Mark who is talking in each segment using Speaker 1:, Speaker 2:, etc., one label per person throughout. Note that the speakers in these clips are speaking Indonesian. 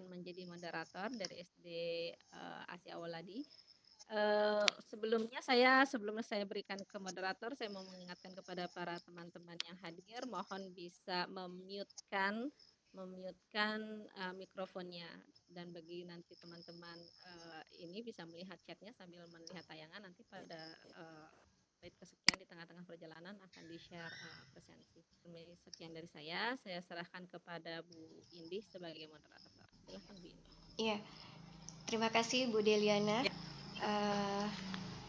Speaker 1: akan menjadi moderator dari SD Asia Awaladi. Sebelum saya berikan ke moderator, saya mau mengingatkan kepada para teman-teman yang hadir, mohon bisa memute-kan mikrofonnya, dan bagi nanti teman-teman ini bisa melihat chatnya sambil melihat tayangan, nanti pada menit kesekian di tengah-tengah perjalanan akan di-share presensi. Sekian dari saya serahkan kepada Bu Indi sebagai moderator. Silahkan Bu Indi.
Speaker 2: Iya, terima kasih Bu Deliana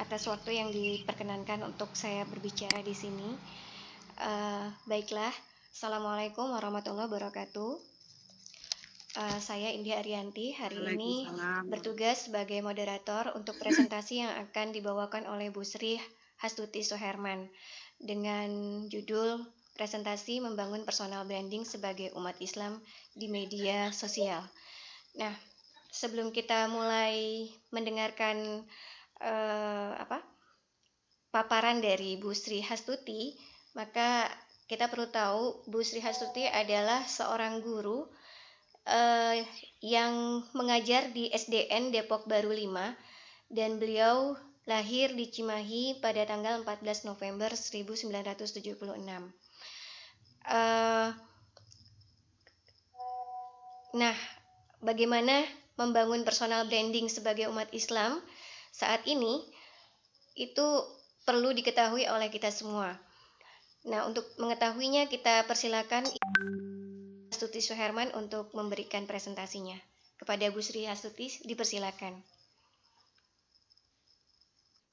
Speaker 2: atas waktu yang diperkenankan untuk saya berbicara di sini. Baiklah, Assalamualaikum warahmatullahi wabarakatuh. Saya Indi Arianti, hari ini bertugas sebagai moderator untuk presentasi yang akan dibawakan oleh Bu Sri Hastuti Suherman dengan judul presentasi membangun personal branding sebagai umat Islam di media sosial. Nah, sebelum kita mulai mendengarkan paparan dari Bu Sri Hastuti, maka kita perlu tahu Bu Sri Hastuti adalah seorang guru yang mengajar di SDN Depok Baru 5, dan beliau lahir di Cimahi pada tanggal 14 November 1976. Nah, bagaimana membangun personal branding sebagai umat Islam saat ini itu perlu diketahui oleh kita semua. Nah, untuk mengetahuinya kita persilakan Hastuti Suherman untuk memberikan presentasinya. Kepada Bu Sri Hastuti, dipersilakan.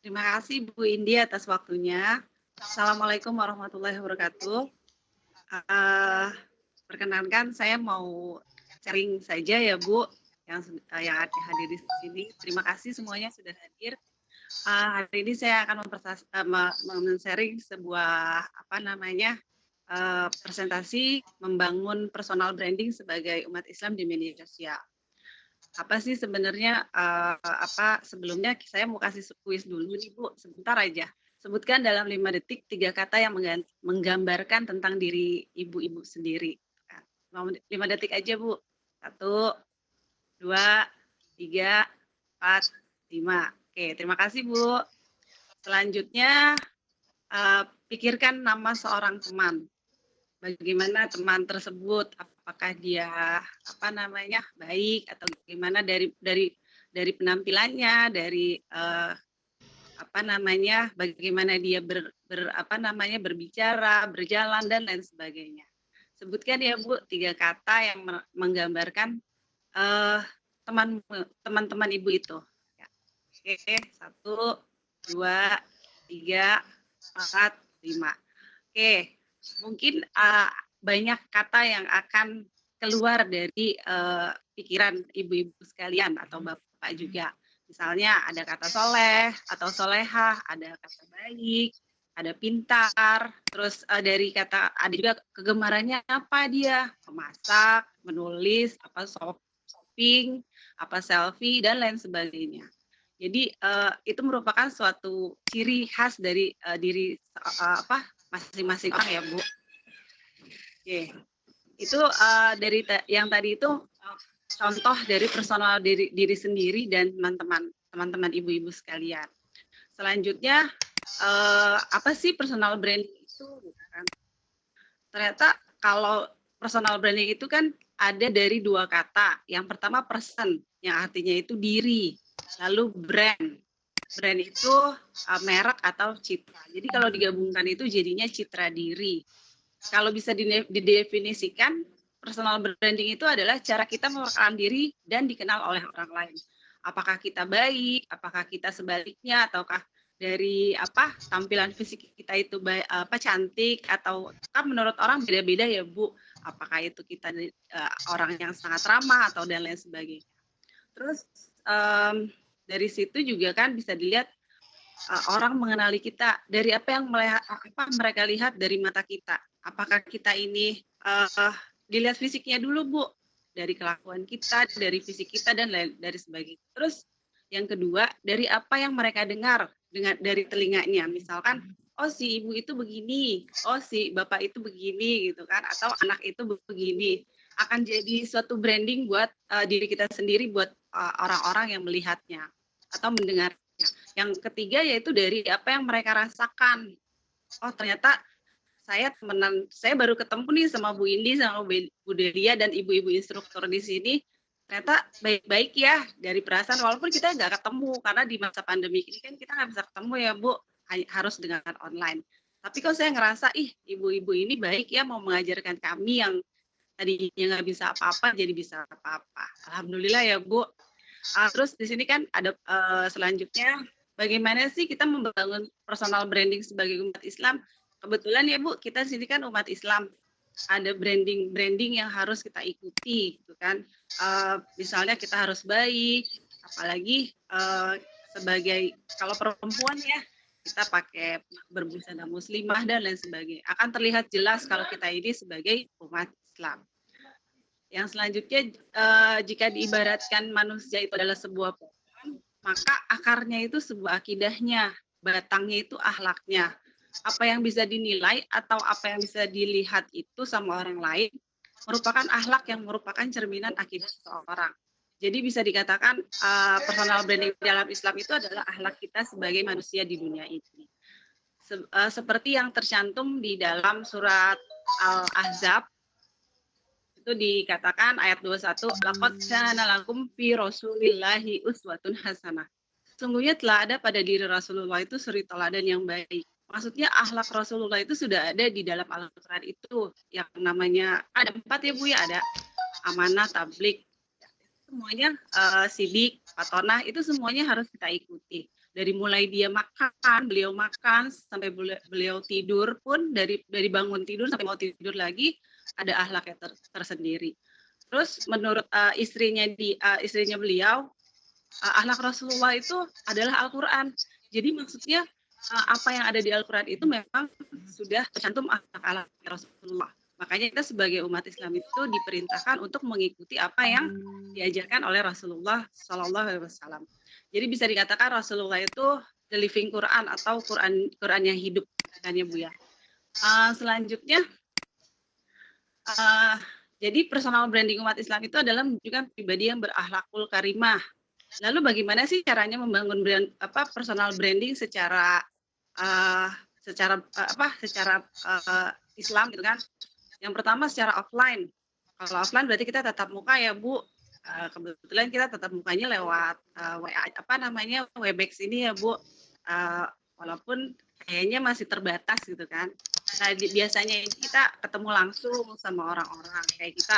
Speaker 3: Terima kasih Bu Indi atas waktunya. Assalamualaikum warahmatullahi wabarakatuh. Perkenankan saya mau sharing saja ya Bu, yang hadir di sini. Terima kasih semuanya sudah hadir. Hari ini saya akan men-sharing sebuah presentasi membangun personal branding sebagai umat Islam di media sosial. Apa sih sebenarnya sebelumnya saya mau kasih kuis dulu nih Bu, sebentar aja. Sebutkan dalam 5 detik 3 kata yang menggambarkan tentang diri ibu-ibu sendiri. 5 detik aja Bu. 1, 2, 3, 4, 5. Oke, terima kasih Bu. Selanjutnya pikirkan nama seorang teman. Bagaimana teman tersebut, apakah dia baik atau gimana dari penampilannya, dari bagaimana dia berbicara, berjalan dan lain sebagainya. Sebutkan ya Bu 3 kata yang menggambarkan teman-teman ibu itu. Ya. Oke, 1, 2, 3, 4, 5. Oke. Mungkin banyak kata yang akan keluar dari pikiran ibu-ibu sekalian atau bapak juga. Misalnya ada kata soleh atau solehah, ada kata baik, ada pintar, terus dari kata ada juga kegemarannya apa dia, memasak, menulis, shopping, selfie dan lain sebagainya. Jadi itu merupakan suatu ciri khas dari diri masing-masing orang ya Bu. Oke. Itu dari yang tadi itu contoh dari personal diri sendiri dan teman-teman ibu-ibu sekalian. Selanjutnya apa sih personal branding itu? Ternyata kalau personal branding itu kan ada dari 2 kata. Yang pertama person, yang artinya itu diri. Lalu brand. Brand itu merek atau citra. Jadi kalau digabungkan itu jadinya citra diri. Kalau bisa didefinisikan, personal branding itu adalah cara kita memperkenalkan diri dan dikenal oleh orang lain. Apakah kita baik, apakah kita sebaliknya, ataukah dari tampilan fisik kita itu cantik, atau kan menurut orang beda-beda ya Bu. Apakah itu kita orang yang sangat ramah atau dan lain sebagainya. Terus dari situ juga kan bisa dilihat orang mengenali kita dari apa yang mereka lihat dari mata kita. Apakah kita ini dilihat fisiknya dulu Bu, dari kelakuan kita, dari fisik kita dan lain dari sebagainya. Terus yang kedua dari apa yang mereka dengar dari telinganya. Misalkan oh si ibu itu begini, oh si bapak itu begini gitu kan, atau anak itu begini. akan jadi suatu branding buat diri kita sendiri, buat orang-orang yang melihatnya atau mendengarnya. Yang ketiga yaitu dari apa yang mereka rasakan. Oh ternyata saya baru ketemu nih sama Bu Indi, sama Bu Delia dan ibu-ibu instruktur di sini. Ternyata baik-baik ya dari perasaan, walaupun kita nggak ketemu karena di masa pandemi ini kan kita nggak bisa ketemu ya Bu, harus dengan online. Tapi kok saya ngerasa ibu-ibu ini baik ya, mau mengajarkan kami yang tadinya nggak bisa apa-apa jadi bisa apa-apa. Alhamdulillah ya Bu. Terus di sini kan ada selanjutnya bagaimana sih kita membangun personal branding sebagai umat Islam. Kebetulan ya Bu, kita sini kan umat Islam, ada branding yang harus kita ikuti gitu kan. Misalnya kita harus baik, apalagi sebagai kalau perempuan ya kita pakai berbusana muslimah dan lain sebagainya. Akan terlihat jelas kalau kita ini sebagai umat Islam. Yang selanjutnya, jika diibaratkan manusia itu adalah sebuah pohon, maka akarnya itu sebuah akidahnya, batangnya itu akhlaknya. Apa yang bisa dinilai atau apa yang bisa dilihat itu sama orang lain merupakan akhlak yang merupakan cerminan akidah seseorang. Jadi bisa dikatakan personal branding dalam Islam itu adalah akhlak kita sebagai manusia di dunia ini. Seperti yang tercantum di dalam surat Al-Ahzab, itu dikatakan ayat 21, laqad kana lakum fi rasulillahi uswatun hasanah. Sungguhnya telah ada pada diri Rasulullah itu suri teladan yang baik. Maksudnya akhlak Rasulullah itu sudah ada di dalam Al-Quran itu, yang namanya ada 4 ya Bu ya, ada amanah, tablik, semuanya sidik, patonah, itu semuanya harus kita ikuti. Dari mulai dia makan, beliau makan, sampai beliau tidur pun, dari bangun tidur sampai mau tidur lagi, ada akhlaknya tersendiri. Terus menurut istrinya beliau, akhlak Rasulullah itu adalah Al-Quran. Jadi maksudnya apa yang ada di Al-Quran itu memang sudah tercantum akhlak Rasulullah. Makanya kita sebagai umat Islam itu diperintahkan untuk mengikuti apa yang diajarkan oleh Rasulullah Shallallahu Alaihi Wasallam. Jadi bisa dikatakan Rasulullah itu the living Quran atau Quran yang hidup, katanya Bu ya. Selanjutnya, jadi personal branding umat Islam itu adalah menunjukkan pribadi yang berakhlakul karimah. Lalu bagaimana sih caranya membangun personal branding secara Islam gitu kan? Yang pertama secara offline. Kalau offline berarti kita tatap muka ya Bu. Kebetulan kita tatap mukanya lewat Webex ini ya Bu. Walaupun kayaknya masih terbatas gitu kan. Nah biasanya kita ketemu langsung sama orang-orang. Kayak kita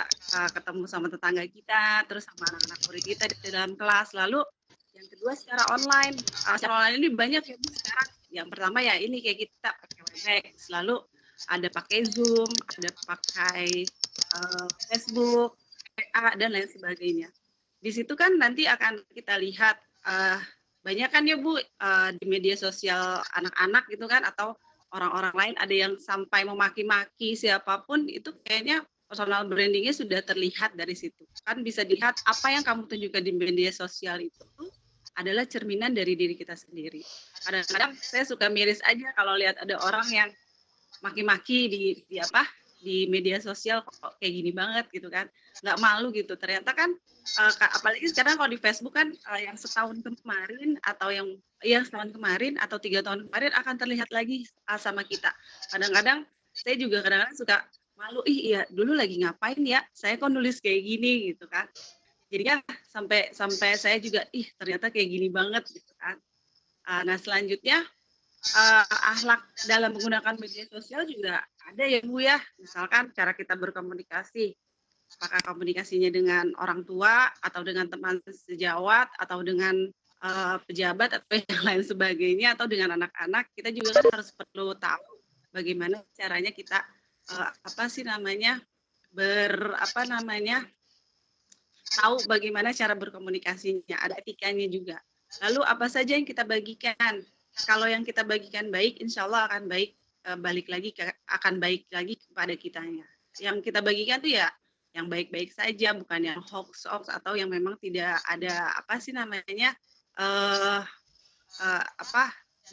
Speaker 3: ketemu sama tetangga kita, terus sama anak-anak murid kita di dalam kelas. Lalu yang kedua secara online. Secara online ini banyak ya Bu sekarang. Yang pertama ya ini kayak kita pakai Webex. Lalu ada pakai Zoom, ada pakai Facebook, WA, dan lain sebagainya. Di situ kan nanti akan kita lihat banyak kan ya Bu di media sosial anak-anak gitu kan, atau orang-orang lain ada yang sampai memaki-maki siapapun, itu kayaknya personal brandingnya sudah terlihat dari situ. Kan bisa dilihat apa yang kamu tunjukkan di media sosial itu adalah cerminan dari diri kita sendiri. Kadang-kadang saya suka miris aja kalau lihat ada orang yang maki-maki di media sosial kok kayak gini banget gitu kan, nggak malu gitu. Ternyata kan apalagi sekarang kalau di Facebook kan yang setahun kemarin atau setahun kemarin atau 3 tahun kemarin akan terlihat lagi sama kita. Kadang-kadang saya juga kadang-kadang suka malu, iya dulu lagi ngapain ya saya kok nulis kayak gini gitu kan. Jadi kan sampai saya juga ternyata kayak gini banget gitu kan. Nah selanjutnya akhlak dalam menggunakan media sosial juga ada ya Bu ya. Misalkan cara kita berkomunikasi, apakah komunikasinya dengan orang tua atau dengan teman sejawat atau dengan pejabat atau yang lain sebagainya, atau dengan anak-anak, kita juga kan harus perlu tahu bagaimana caranya kita tahu bagaimana cara berkomunikasinya, ada etikanya juga. Lalu apa saja yang kita bagikan? Kalau yang kita bagikan baik, insya Allah akan baik akan baik lagi kepada kitanya. Yang kita bagikan tuh ya yang baik-baik saja, bukan yang hoax atau yang memang tidak ada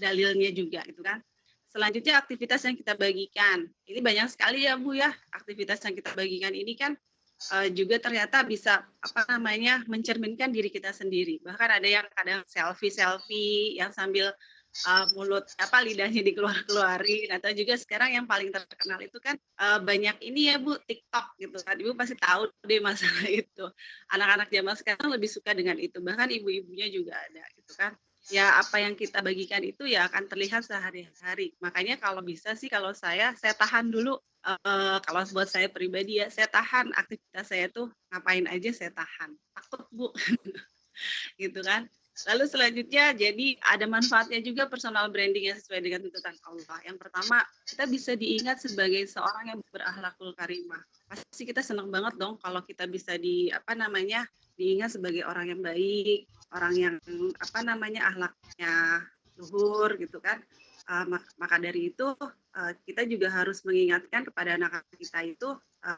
Speaker 3: dalilnya juga gitu kan. Selanjutnya aktivitas yang kita bagikan. Ini banyak sekali ya Bu ya, aktivitas yang kita bagikan ini kan juga ternyata bisa mencerminkan diri kita sendiri. Bahkan ada yang kadang selfie yang sambil mulut lidahnya dikeluarin, atau juga sekarang yang paling terkenal itu kan banyak ini ya Bu, TikTok gitu kan. Ibu pasti tahu deh masalah itu. Anak-anak zaman sekarang lebih suka dengan itu, bahkan ibu-ibunya juga ada gitu kan. Ya apa yang kita bagikan itu ya akan terlihat sehari-hari. Makanya kalau bisa sih, kalau saya tahan dulu. Kalau buat saya pribadi ya, saya tahan aktivitas saya tuh ngapain aja saya tahan. Takut Bu, gitu kan. Lalu selanjutnya, jadi ada manfaatnya juga personal branding yang sesuai dengan tuntutan Allah. Yang pertama, kita bisa diingat sebagai seorang yang berakhlakul karimah. Pasti kita senang banget dong kalau kita bisa diingat sebagai orang yang baik, orang yang akhlaknya luhur gitu kan. Maka dari itu kita juga harus mengingatkan kepada anak-anak kita itu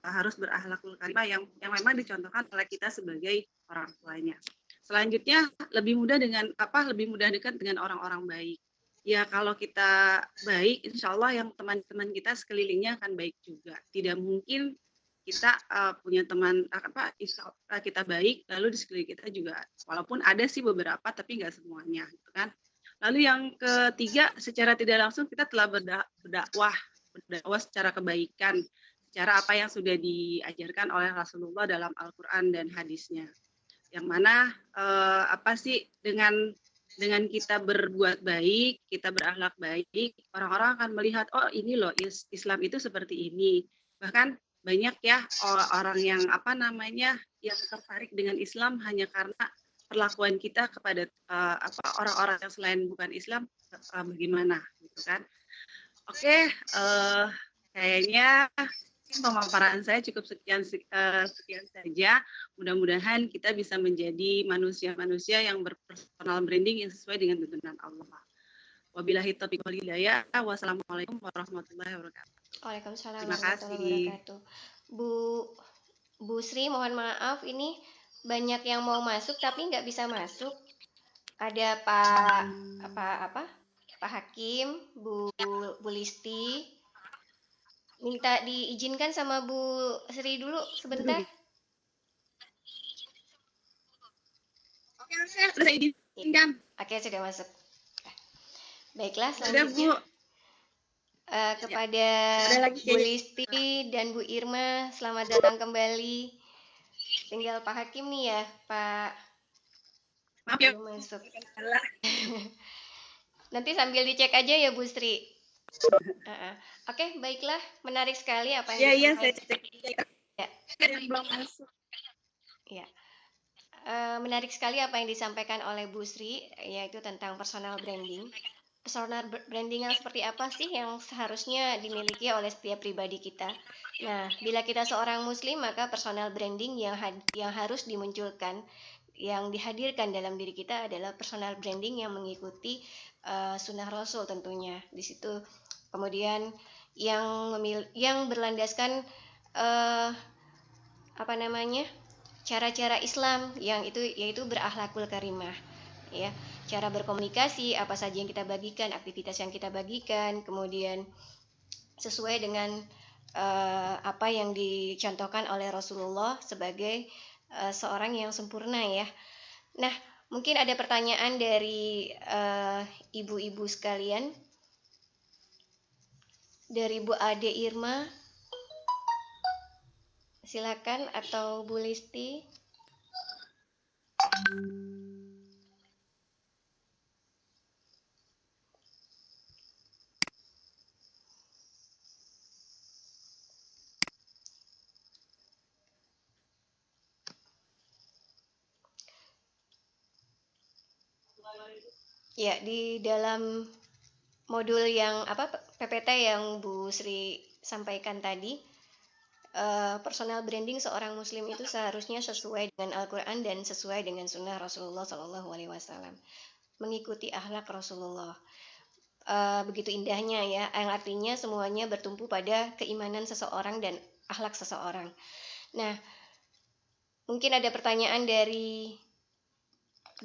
Speaker 3: harus berakhlakul karimah yang memang dicontohkan oleh kita sebagai orang tuanya. Selanjutnya lebih mudah dekat dengan orang-orang baik. Ya kalau kita baik, insya Allah yang teman-teman kita sekelilingnya akan baik juga. Tidak mungkin kita punya teman kita baik, lalu di sekeliling kita juga, walaupun ada sih beberapa, tapi nggak semuanya, gitu kan. Lalu yang ketiga, secara tidak langsung kita telah berdakwah secara kebaikan, secara apa yang sudah diajarkan oleh Rasulullah dalam Al-Quran dan hadisnya. Yang mana dengan kita berbuat baik, kita berakhlak baik, orang-orang akan melihat, oh ini loh Islam itu seperti ini. Bahkan banyak ya orang yang yang tertarik dengan Islam hanya karena perlakuan kita kepada orang-orang yang selain bukan Islam bagaimana, gitu kan. Oke, kayaknya pemaparan saya cukup sekian saja. Mudah-mudahan kita bisa menjadi manusia-manusia yang berpersonal branding yang sesuai dengan tuntunan Allah. Wabillahi taufiq wal hidayah. Wassalamualaikum warahmatullahi wabarakatuh.
Speaker 2: Waalaikumsalam
Speaker 3: Terima
Speaker 2: warahmatullahi
Speaker 3: kasih.
Speaker 2: wabarakatuh. Bu Sri, mohon maaf, ini banyak yang mau masuk tapi nggak bisa masuk. Ada Pak Hakim, Bu Listi. Minta diizinkan sama Bu Sri dulu sebentar.
Speaker 3: Oke, sudah saya izinkan.
Speaker 2: Oke, sudah masuk. Baiklah,
Speaker 3: Sudah,
Speaker 2: selanjutnya
Speaker 3: Bu.
Speaker 2: kepada Bu Listi dan Bu Irma, selamat datang kembali. Tinggal Pak Hakim nih ya, Pak.
Speaker 3: Maaf ya.
Speaker 2: Belum masuk. Nanti sambil dicek aja ya Bu Sri. Oke, baiklah, menarik sekali apa yang
Speaker 3: Iya,
Speaker 2: disampaikan.
Speaker 3: saya cek.
Speaker 2: Ya.
Speaker 3: Belum masuk.
Speaker 2: Ya. Menarik sekali apa yang disampaikan oleh Bu Sri, yaitu tentang personal branding. Personal branding yang seperti apa sih yang seharusnya dimiliki oleh setiap pribadi kita? Nah, bila kita seorang muslim, maka personal branding yang harus dimunculkan, yang dihadirkan dalam diri kita adalah personal branding yang mengikuti sunnah Rasul tentunya. Di situ kemudian yang berlandaskan cara-cara Islam yang yaitu berakhlakul karimah, ya. Cara berkomunikasi, apa saja yang kita bagikan, aktivitas yang kita bagikan, kemudian sesuai dengan apa yang dicontohkan oleh Rasulullah sebagai seorang yang sempurna, ya. Nah, mungkin ada pertanyaan dari ibu-ibu sekalian. Dari Bu Ade Irma, silakan, atau Bu Listi. Ya, di dalam modul yang PPT yang Bu Sri sampaikan tadi, personal branding seorang muslim itu seharusnya sesuai dengan Al-Quran dan sesuai dengan sunnah Rasulullah SAW, mengikuti akhlak Rasulullah. Begitu indahnya ya, yang artinya semuanya bertumpu pada keimanan seseorang dan akhlak seseorang. Nah, mungkin ada pertanyaan dari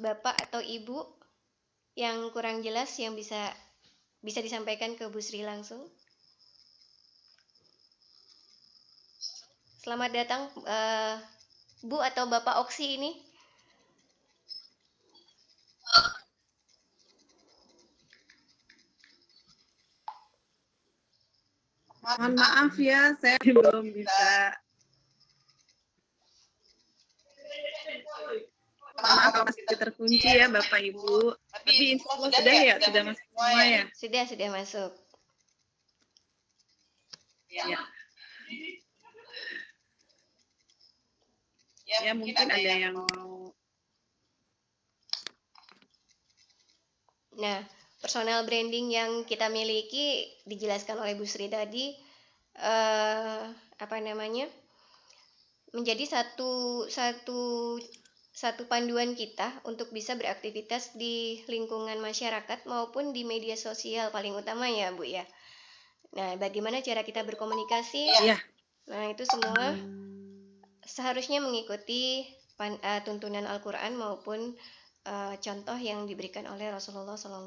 Speaker 2: Bapak atau Ibu yang kurang jelas yang bisa disampaikan ke Bu Sri langsung. Selamat datang Bu atau Bapak Oksi ini.
Speaker 3: Mohon maaf ya, saya belum bisa. Maaf kalau masih terkunci ya Bapak Ibu. Tapi insya Allah sudah ya, sudah masuk semua ya.
Speaker 2: Sudah masuk.
Speaker 3: Ya. Ya mungkin ada yang mau.
Speaker 2: Nah, personal branding yang kita miliki dijelaskan oleh Bu Sri tadi menjadi satu panduan kita untuk bisa beraktivitas di lingkungan masyarakat maupun di media sosial paling utama ya Bu ya. Nah, bagaimana cara kita berkomunikasi?
Speaker 3: Iya.
Speaker 2: Nah, itu semua seharusnya mengikuti tuntunan Al-Quran maupun contoh yang diberikan oleh Rasulullah SAW.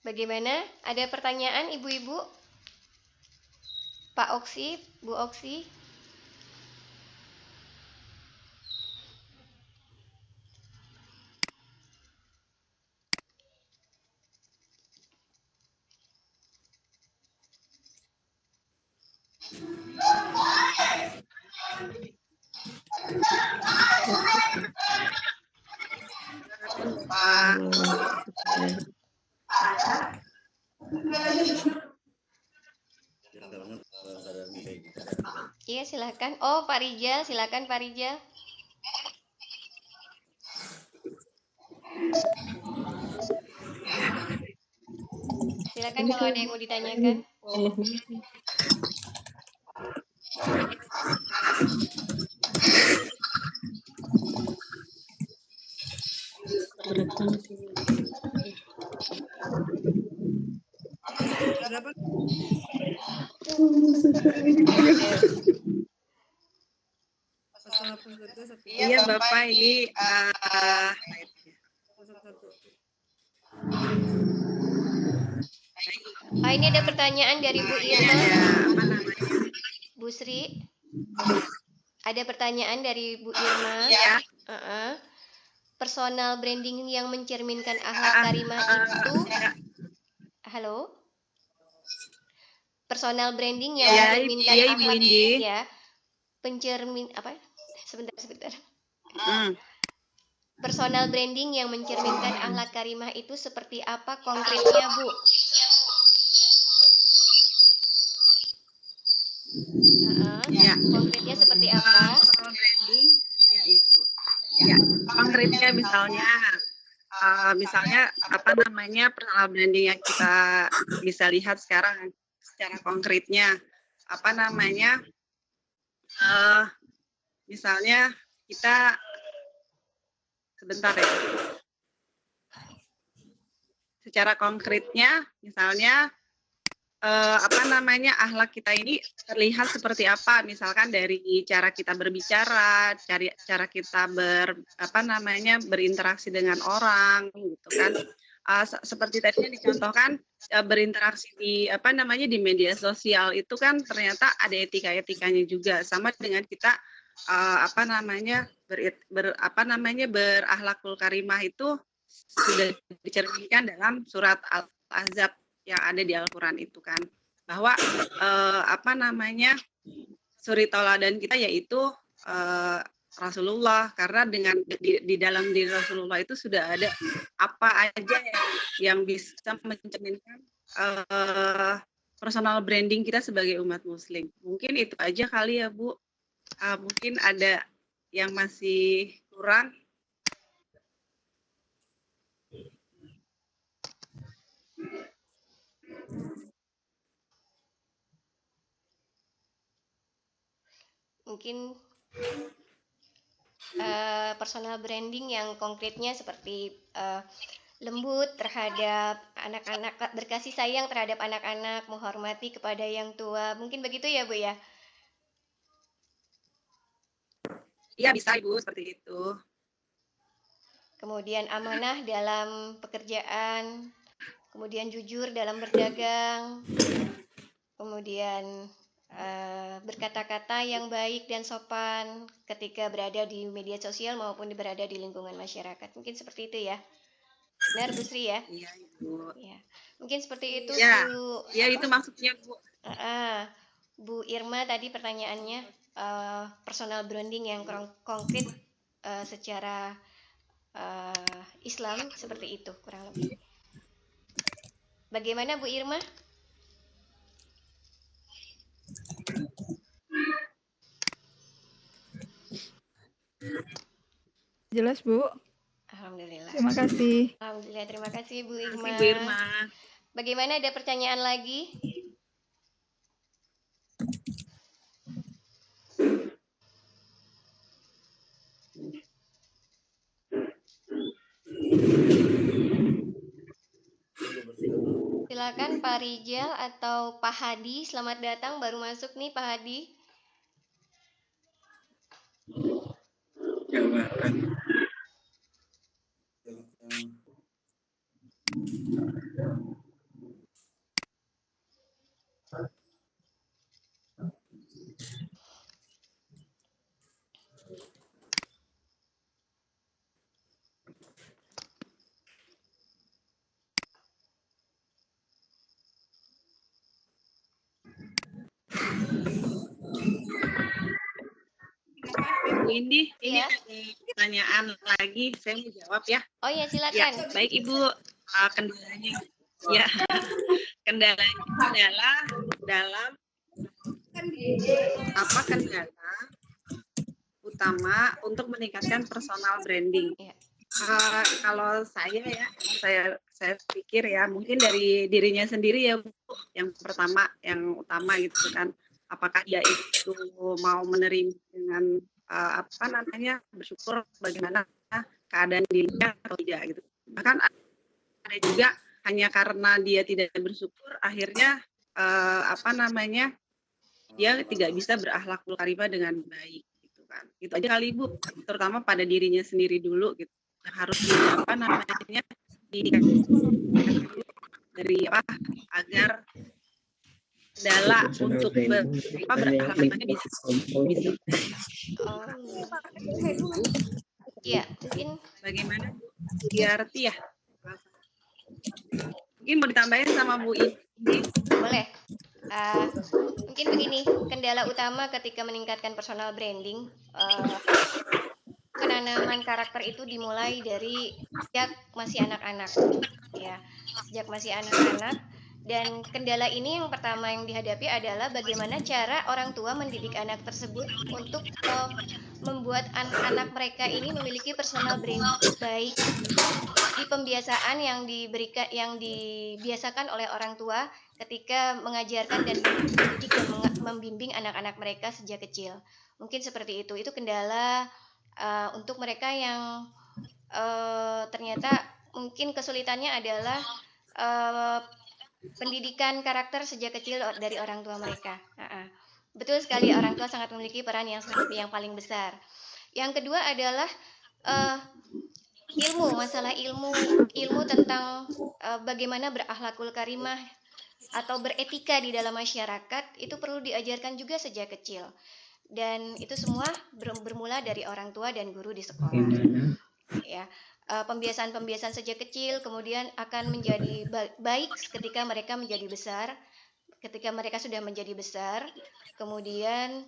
Speaker 2: Bagaimana? Ada pertanyaan ibu-ibu? Pak Oksi, Bu Oksi? Iya, silakan. Oh, Pak Rijal, silakan Pak Rijal. Silakan kalau ada yang mau ditanyakan.
Speaker 3: Iya Bapak, ini
Speaker 2: ini ada pertanyaan dari Bu Irma.
Speaker 3: apa namanya?
Speaker 2: Bu Sri. Ada pertanyaan dari Bu Irma.
Speaker 3: Ya.
Speaker 2: Personal branding yang mencerminkan akhlak karimah itu. Halo. Personal branding yang mencerminkan akhlak ya. Pencermin apa? Sebentar. Personal branding yang mencerminkan akhlak karimah itu seperti apa konkretnya, Bu? Konkretnya seperti apa?
Speaker 3: Personal branding, ya, konkretnya misalnya apa namanya personal branding yang kita bisa lihat sekarang secara konkretnya apa namanya misalnya kita sebentar ya, secara konkretnya misalnya apa namanya akhlak kita ini terlihat seperti apa, misalkan dari cara kita berbicara, cara kita berinteraksi dengan orang gitu kan. Seperti tadi yang dicontohkan berinteraksi di di media sosial itu kan ternyata ada etika-etikanya juga, sama dengan kita berakhlakul karimah itu sudah dicerminkan dalam surat Al-Ahzab yang ada di Al-Quran itu kan, bahwa suri tauladan kita yaitu Rasulullah, karena dengan di dalam diri Rasulullah itu sudah ada apa aja yang bisa mencerminkan personal branding kita sebagai umat muslim. Mungkin itu aja kali ya Bu. Mungkin ada yang masih kurang.
Speaker 2: Mungkin personal branding yang konkretnya seperti lembut terhadap anak-anak, berkasih sayang terhadap anak-anak, menghormati kepada yang tua. Mungkin begitu ya, Bu ya?
Speaker 3: Iya, bisa Ibu, seperti itu.
Speaker 2: Kemudian amanah dalam pekerjaan, kemudian jujur dalam berdagang, kemudian berkata-kata yang baik dan sopan ketika berada di media sosial maupun berada di lingkungan masyarakat. Mungkin seperti itu ya. Benar, Bu Sri ya?
Speaker 3: Iya, Ibu.
Speaker 2: Ya. Mungkin seperti itu,
Speaker 3: Iya,
Speaker 2: Bu.
Speaker 3: iya itu maksudnya, Bu.
Speaker 2: Bu Irma tadi pertanyaannya personal branding yang konkret secara Islam seperti itu kurang lebih. Bagaimana Bu Irma?
Speaker 4: Jelas, Bu.
Speaker 2: Alhamdulillah.
Speaker 4: Terima kasih.
Speaker 2: Alhamdulillah, terima kasih Bu
Speaker 3: Terima
Speaker 2: Irma.
Speaker 3: kasih, Bu Irma.
Speaker 2: Bagaimana, ada pertanyaan lagi? Silakan Pak Rijal atau Pak Hadi, selamat datang, baru masuk nih Pak Hadi.
Speaker 3: Bu Indi, ini
Speaker 2: Ya.
Speaker 3: ada pertanyaan lagi, saya mau jawab ya.
Speaker 2: Oh ya,
Speaker 3: Ya,
Speaker 2: silakan.
Speaker 3: baik Ibu. Kendalanya, ya, kendalanya adalah dalam apa kendala utama untuk meningkatkan personal branding.
Speaker 2: Ya.
Speaker 3: Kalau saya ya, saya pikir ya, mungkin dari dirinya sendiri ya Bu. Yang pertama, yang utama gitu kan, apakah dia itu mau menerima dengan apa namanya, bersyukur bagaimana keadaan dirinya atau tidak gitu. Bahkan ada juga hanya karena dia tidak bersyukur, akhirnya apa namanya, dia tidak bisa berakhlakul karimah dengan baik gitu kan. Itu aja kali Ibu, terutama pada dirinya sendiri dulu gitu. Yang harus di apa namanya, dari apa agar kendala untuk berakhlaknya bisa.
Speaker 2: Ya, mungkin
Speaker 3: Bagaimana diarti ya? Mungkin mau ditambahin sama Bu Indi.
Speaker 2: boleh. Mungkin begini, kendala utama ketika meningkatkan personal branding, penanaman karakter itu dimulai dari sejak masih anak-anak, ya, sejak masih anak-anak. Dan kendala ini yang pertama yang dihadapi adalah bagaimana cara orang tua mendidik anak tersebut untuk membuat anak mereka ini memiliki personal branding baik di pembiasaan yang diberikan, yang dibiasakan oleh orang tua ketika mengajarkan dan mendidik dan membimbing anak-anak mereka sejak kecil. Mungkin seperti itu. Itu kendala untuk mereka yang ternyata mungkin kesulitannya adalah pendidikan karakter sejak kecil dari orang tua mereka. Betul sekali, orang tua sangat memiliki peran yang paling besar. Yang kedua adalah masalah ilmu tentang bagaimana berakhlakul karimah atau beretika di dalam masyarakat itu perlu diajarkan juga sejak kecil. Dan itu semua bermula dari orang tua dan guru di sekolah. Ya. Pembiasaan sejak kecil kemudian akan menjadi baik ketika mereka menjadi besar. Ketika mereka sudah menjadi besar, kemudian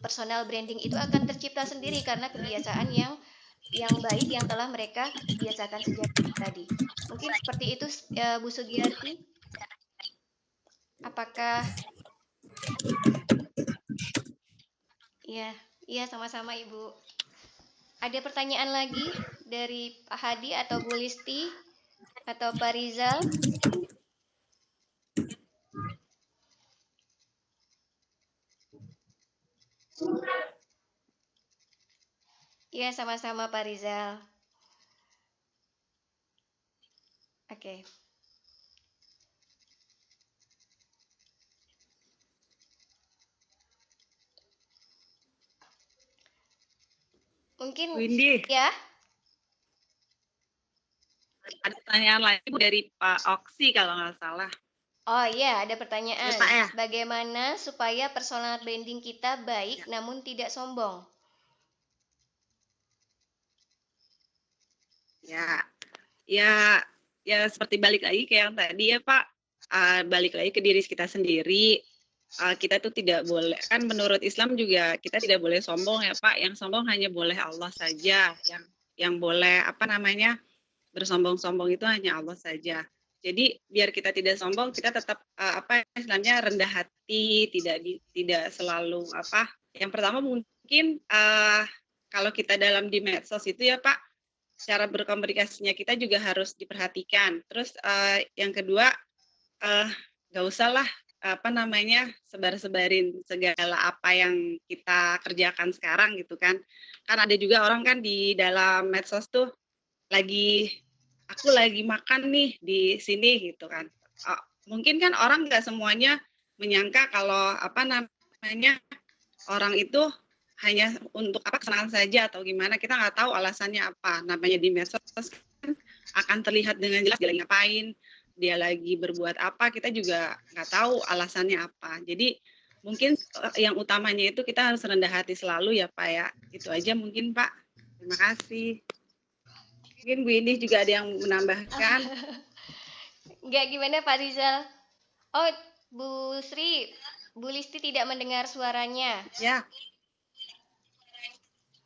Speaker 2: personal branding itu akan tercipta sendiri karena kebiasaan yang baik yang telah mereka biasakan sejak tadi. Mungkin seperti itu, Bu Sugiyarti. Apakah iya sama-sama Ibu. Ada pertanyaan lagi dari Pak Hadi atau Bu Listi atau Pak Rizal? Iya, sama-sama Pak Rizal. Oke. Mungkin
Speaker 3: Bu Indi,
Speaker 2: ya.
Speaker 3: ada pertanyaan lagi Bu dari Pak Oksi kalau nggak salah.
Speaker 2: Oh iya, ada
Speaker 3: Ya
Speaker 2: pertanyaan.
Speaker 3: Pak ya.
Speaker 2: Bagaimana supaya personal branding kita baik
Speaker 3: Ya.
Speaker 2: namun tidak sombong?
Speaker 3: Ya, ya, ya seperti balik lagi kayak yang tadi ya Pak, balik lagi ke diri kita sendiri. Kita tuh tidak boleh, kan menurut Islam juga kita tidak boleh sombong ya Pak. Yang sombong hanya boleh Allah saja. Yang boleh apa namanya bersombong-sombong itu hanya Allah saja. Jadi biar kita tidak sombong, kita tetap apa istilahnya rendah hati, tidak selalu apa. Yang pertama mungkin kalau kita dalam di medsos itu ya Pak, cara berkomunikasinya kita juga harus diperhatikan. Terus yang kedua, nggak usah lah apa namanya sebar-sebarin segala apa yang kita kerjakan sekarang gitu kan. Kan ada juga orang kan di dalam medsos tuh lagi aku lagi makan nih di sini gitu kan. Mungkin kan orang nggak semuanya menyangka kalau apa namanya orang itu hanya untuk apa kesenangan saja atau gimana, kita nggak tahu alasannya apa. Namanya di medsos kan akan terlihat dengan jelas dia lagi ngapain, dia lagi berbuat apa, kita juga nggak tahu alasannya apa. Jadi mungkin yang utamanya itu kita harus rendah hati selalu ya Pak ya. Itu aja mungkin Pak. Terima kasih. Mungkin Bu Indi juga ada yang menambahkan.
Speaker 2: Enggak, gimana Pak Rizal? Oh, Bu Sri, Bu Listi tidak mendengar suaranya.
Speaker 3: Ya.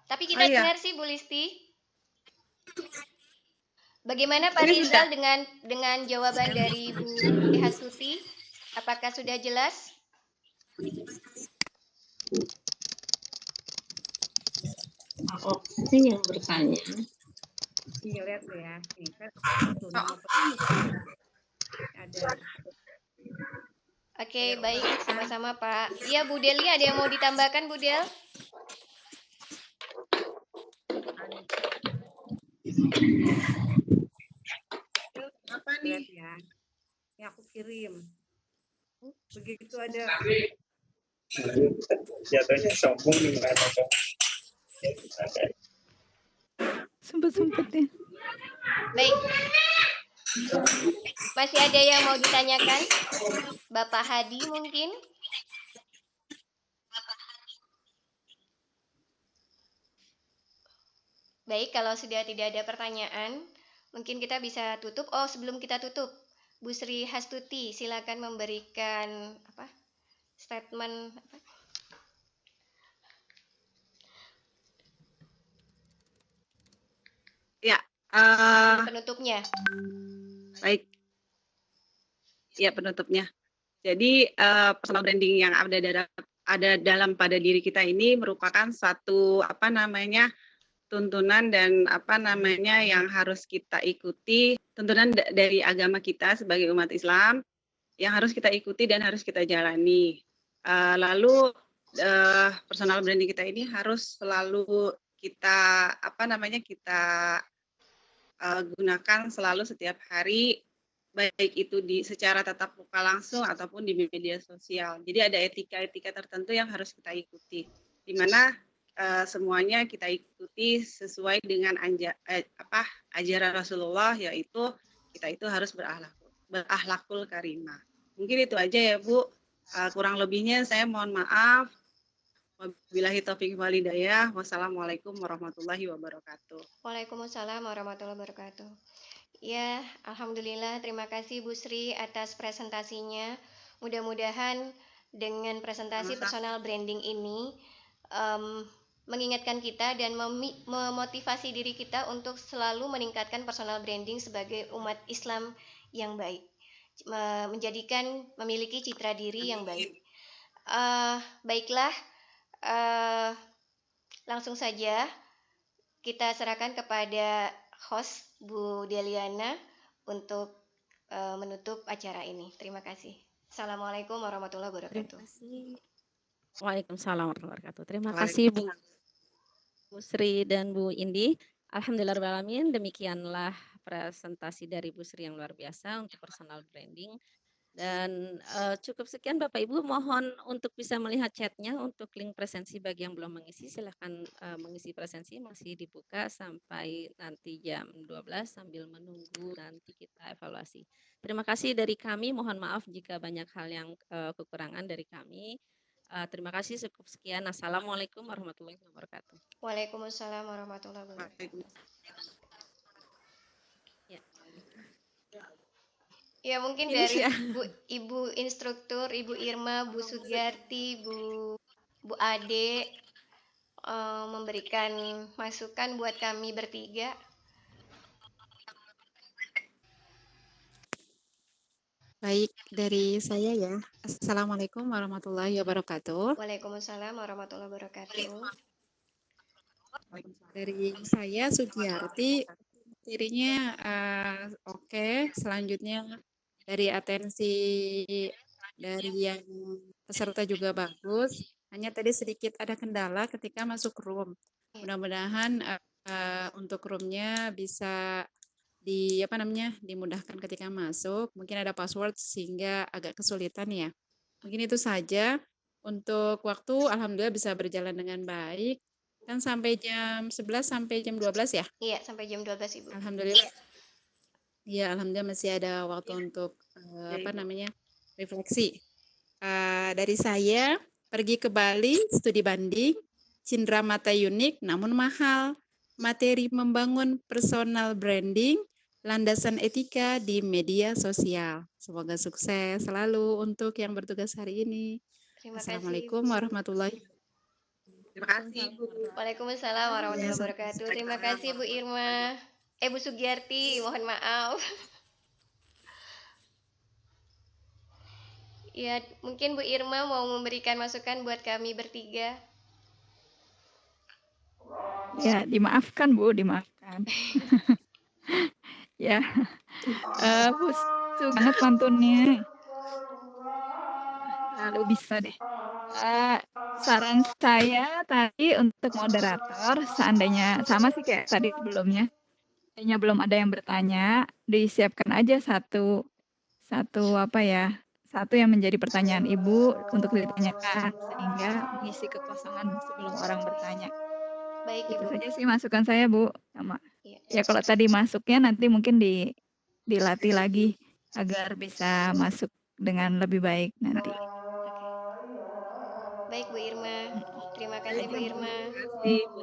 Speaker 2: Tapi kita
Speaker 3: iya.
Speaker 2: dengar sih Bu Listi. Bagaimana Pak
Speaker 3: Ini sudah.
Speaker 2: Rizal dengan jawaban dari Bu Hastuti? Apakah sudah jelas?
Speaker 5: Pak Oksi yang bertanya.
Speaker 1: Iya, lihat ya. Ini kan ada.
Speaker 2: Oke, baik. Sama-sama Pak. Iya, Bu Deli ada yang mau ditambahkan, Bu Del?
Speaker 3: Apa nih?
Speaker 1: Lihat ya. Ini aku kirim. Begitu ada.
Speaker 6: Jatuhnya sombong gimana dong?
Speaker 4: Sempet-sempetin.
Speaker 2: Baik. Masih ada yang mau ditanyakan? Bapak Hadi mungkin? Baik, kalau sudah tidak ada pertanyaan, mungkin kita bisa tutup. Oh, sebelum kita tutup, Bu Sri Hastuti, silakan memberikan statement.
Speaker 3: Ya.
Speaker 2: Penutupnya.
Speaker 3: Baik. Ya, penutupnya. Jadi personal branding yang ada dalam pada diri kita ini merupakan suatu apa namanya tuntunan dan apa namanya yang harus kita ikuti, tuntunan dari agama kita sebagai umat Islam yang harus kita ikuti dan harus kita jalani. Lalu personal branding kita ini harus selalu kita apa namanya kita gunakan selalu setiap hari, baik itu secara tatap muka langsung ataupun di media sosial. Jadi ada etika-etika tertentu yang harus kita ikuti, di mana semuanya kita ikuti sesuai dengan ajaran Rasulullah, yaitu kita itu harus berakhlakul karimah. Mungkin itu aja ya Bu. Kurang lebihnya saya mohon maaf. Wabillahi taufiq wal hidayah. Wassalamualaikum warahmatullahi wabarakatuh.
Speaker 2: Waalaikumsalam warahmatullahi wabarakatuh. Ya, alhamdulillah, terima kasih Bu Sri atas presentasinya. Mudah-mudahan dengan presentasi personal branding ini mengingatkan kita dan memotivasi diri kita untuk selalu meningkatkan personal branding sebagai umat Islam yang baik, menjadikan memiliki citra diri yang baik. Baiklah, langsung saja kita serahkan kepada host Bu Deliana untuk menutup acara ini. Terima kasih. Assalamualaikum warahmatullahi wabarakatuh.
Speaker 1: Waalaikumsalam warahmatullahi wabarakatuh. Terima kasih Bu Bu Sri dan Bu Indi. Alhamdulillahirrahmanirrahim, demikianlah presentasi dari Bu Sri yang luar biasa untuk personal branding. Dan cukup sekian Bapak Ibu, mohon untuk bisa melihat chatnya untuk link presensi bagi yang belum mengisi, silahkan mengisi presensi, masih dibuka sampai nanti jam 12 sambil menunggu nanti kita evaluasi. Terima kasih dari kami, mohon maaf jika banyak hal yang kekurangan dari kami. Terima kasih, cukup sekian. Assalamualaikum warahmatullahi wabarakatuh.
Speaker 2: Waalaikumsalam warahmatullahi wabarakatuh.
Speaker 1: Ya.
Speaker 2: Ya mungkin
Speaker 1: Ini
Speaker 2: dari
Speaker 1: sih ya.
Speaker 2: Ibu instruktur, Ibu Irma, Bu Sugiarti, Bu Ade memberikan masukan buat kami bertiga.
Speaker 7: Baik, dari saya ya. Assalamualaikum warahmatullahi wabarakatuh.
Speaker 2: Waalaikumsalam warahmatullahi wabarakatuh.
Speaker 7: Dari saya Sugiarti, materinya oke. Selanjutnya dari atensi dari yang peserta juga bagus. Hanya tadi sedikit ada kendala ketika masuk room. Mudah-mudahan untuk roomnya bisa dimudahkan ketika masuk. Mungkin ada password sehingga agak kesulitan ya. Mungkin itu saja. Untuk waktu alhamdulillah bisa berjalan dengan baik. Kan sampai jam 11 sampai jam 12 ya?
Speaker 2: Iya, sampai jam 12 Ibu.
Speaker 7: Alhamdulillah. Ya, alhamdulillah masih ada waktu untuk refleksi. Dari saya, pergi ke Bali, studi banding, cindera mata unik namun mahal, materi membangun personal branding, landasan etika di media sosial. Semoga sukses selalu untuk yang bertugas hari ini.
Speaker 2: Terima kasih.
Speaker 7: Assalamualaikum warahmatullahi wabarakatuh.
Speaker 3: Terima kasih, Bu.
Speaker 2: Waalaikumsalam warahmatullahi wabarakatuh. Terima kasih Bu Irma. Bu Sugiarti, mohon maaf. Ya, mungkin Bu Irma mau memberikan masukan buat kami bertiga.
Speaker 4: Ya, dimaafkan Bu, dimaafkan. Ya, Bu, banget pantunnya. Lalu bisa deh. Saran saya tadi untuk moderator, seandainya sama sih kayak tadi sebelumnya, seandainya belum ada yang bertanya, disiapkan aja satu yang menjadi pertanyaan Ibu untuk ditanyakan sehingga mengisi kekosongan sebelum orang bertanya.
Speaker 2: Baik,
Speaker 4: Itu
Speaker 2: Ibu.
Speaker 4: saja sih masukan saya, Bu. Sama.
Speaker 2: Iya.
Speaker 4: Ya kalau tadi masuknya nanti mungkin dilatih lagi agar bisa masuk dengan lebih baik nanti.
Speaker 2: Baik Bu Irma. Terima kasih Bu Irma.
Speaker 3: Terima kasih, Bu.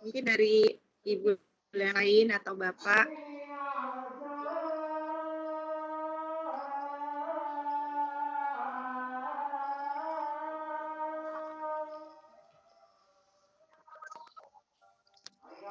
Speaker 3: Mungkin dari Ibu yang lain atau Bapak